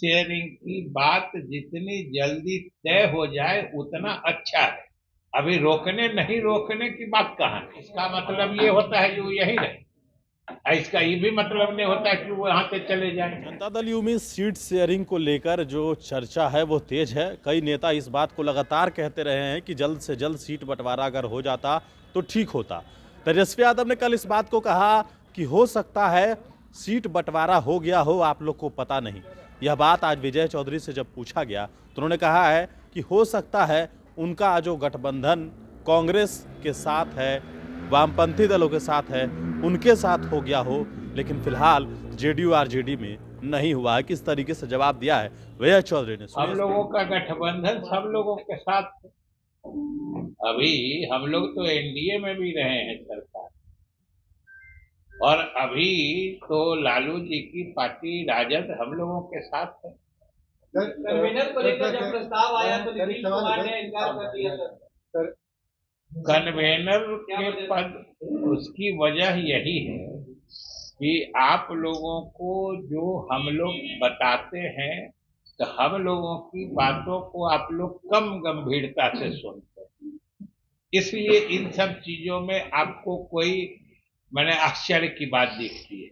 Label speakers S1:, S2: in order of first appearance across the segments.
S1: Sharing की बात जितनी जल्दी तय हो जाए उतना अच्छा है। अभी रोकने नहीं रोकने की बात कहाँ है? इसका मतलब ये होता है कि वो यही रहे, इसका ये भी मतलब नहीं होता कि वो यहाँ से चले जाएं।
S2: जनता दल यू में सीट शेयरिंग को लेकर जो चर्चा है वो तेज है। कई नेता इस बात को लगातार कहते रहे हैं कि जल्द से जल्द सीट बंटवारा अगर हो जाता तो ठीक होता। तेजस्वी यादव ने कल इस बात को कहा कि हो सकता है सीट बंटवारा हो गया हो, आप लोग को पता नहीं। यह बात आज विजय चौधरी से जब पूछा गया तो उन्होंने कहा है कि हो सकता है उनका जो गठबंधन कांग्रेस के साथ है, वामपंथी दलों के साथ है, उनके साथ हो गया हो, लेकिन फिलहाल जेडीयू आरजेडी में नहीं हुआ है। किस तरीके से जवाब दिया है विजय चौधरी ने,
S1: हम लोगों का गठबंधन सब लोगों के साथ। अभी हम लोग तो एनडीए में भी रहे हैं सरकार, और अभी तो लालू जी की पार्टी राजद हम लोगों के साथ है।
S3: कन्वेनर को लेकर जब प्रस्ताव आया तो नीतीश कुमार ने इनकार कर दिया सर।
S1: कन्वेनर के पद, उसकी वजह यही है कि आप लोगों को जो हम लोग बताते हैं तो हम लोगों की बातों को आप लोग कम गंभीरता से सुनते हैं, इसलिए इन सब चीजों में आपको कोई मैंने आश्चर्य की बात दिखती है।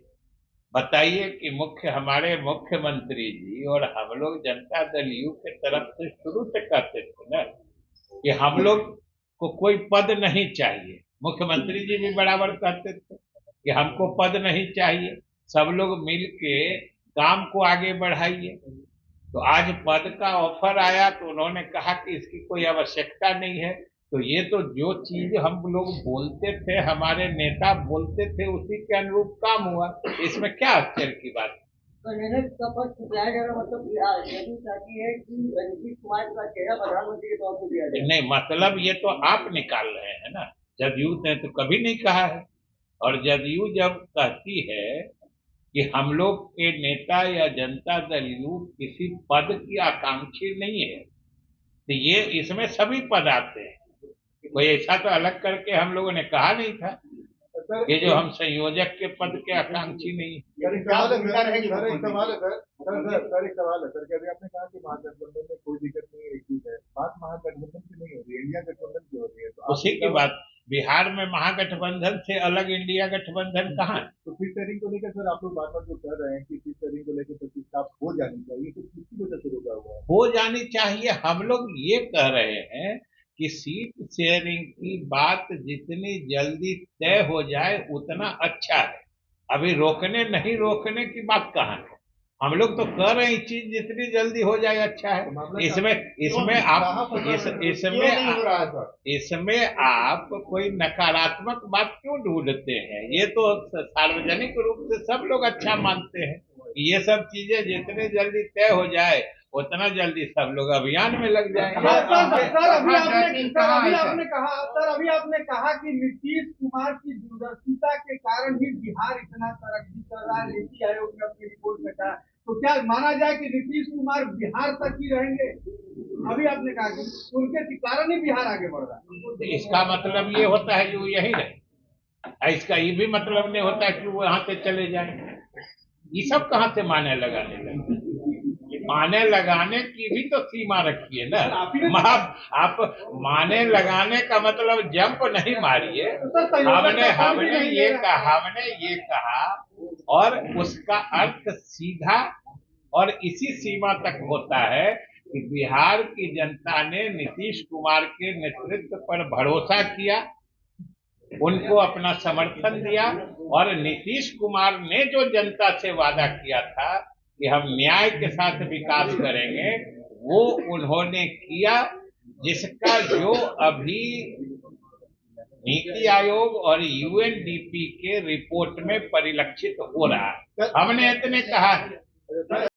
S1: बताइए कि हमारे मुख्यमंत्री जी और हम लोग जनता दल यू के तरफ से शुरू से कहते थे ना कि हम लोग को कोई पद नहीं चाहिए। मुख्यमंत्री जी भी बराबर कहते थे कि हमको पद नहीं चाहिए, सब लोग मिल के काम को आगे बढ़ाइए। तो आज पद का ऑफर आया तो उन्होंने कहा कि इसकी कोई आवश्यकता नहीं है। तो ये तो जो चीज हम लोग बोलते थे, हमारे नेता बोलते थे, उसी के अनुरूप काम हुआ, इसमें क्या आश्चर्य की बात है?
S3: कन्वेनर का पद ठुकराया जाएगा, मतलब यही चाहती है कि नीतीश कुमार का चेहरा प्रधानमंत्री के तौर पर दिया जाए।
S1: नहीं, मतलब ये तो आप निकाल रहे हैं ना, जदयू ने तो कभी नहीं कहा है। और जदयू जब कहती है कि हम लोग के नेता या जनता दल यू किसी पद की आकांक्षी नहीं है, तो ये इसमें सभी पद आते हैं। कोई ऐसा तो अलग करके हम लोगों ने कहा नहीं था ये जो हम संयोजक के पद के आकांक्षी नहीं।
S4: एक सवाल है सर कि अभी आपने कहा कि महागठबंधन में कोई दिक्कत नहीं है, एक चीज है, बात महागठबंधन की नहीं हो रही है, इंडिया गठबंधन की हो रही है। तो
S1: उसी की बात, बिहार में महागठबंधन से अलग इंडिया गठबंधन कहाँ है?
S4: तो सीट शेयरिंग को लेकर सर आप लोग बार बार जो कह रहे हैं कि सीट शेयरिंग को लेकर प्रस्ताव हो जानी चाहिए, तो किसकी वजह से रोका हुआ है?
S1: हो जानी चाहिए। हम लोग ये कह रहे हैं कि सीट शेयरिंग की बात जितनी जल्दी तय हो जाए उतना अच्छा है। अभी रोकने नहीं रोकने की बात कहाँ है? हम लोग तो कह रहे हैं चीज जितनी जल्दी हो जाए अच्छा है। इसमें इसमें आप इसमें आप कोई नकारात्मक बात क्यों ढूंढते हैं? ये तो सार्वजनिक रूप से सब लोग अच्छा मानते हैं। ये सब चीजें जितने जल्दी तय हो जाए उतना जल्दी सब लोग अभियान में लग जाएंगे।
S3: अभी आपने कहा कि नीतीश कुमार की दूरदर्शिता के कारण ही बिहार इतना तरक्की कर रहा है, नीति आयोग ने अपनी रिपोर्ट में कहा। तो क्या माना जाए कि नीतीश कुमार बिहार तक ही रहेंगे? अभी आपने कहा कि उनके कारण ही बिहार आगे बढ़ रहा है।
S1: इसका मतलब ये होता है कि वो यही रहे, इसका ये भी मतलब नहीं होता कि वो यहाँ से चले जाएं। ये सब कहाँ से माने लगाने लगे? माने लगाने की भी तो सीमा रखिए ना। आप माने लगाने का मतलब जंप नहीं मारिए। हमने ये कहा और उसका अर्थ सीधा और इसी सीमा तक होता है कि बिहार की जनता ने नीतीश कुमार के नेतृत्व पर भरोसा किया, उनको अपना समर्थन दिया, और नीतीश कुमार ने जो जनता से वादा किया था कि हम न्याय के साथ विकास करेंगे, वो उन्होंने किया, जिसका जो अभी नीति आयोग और यूएनडीपी के रिपोर्ट में परिलक्षित हो रहा है। हमने इतने कहा है।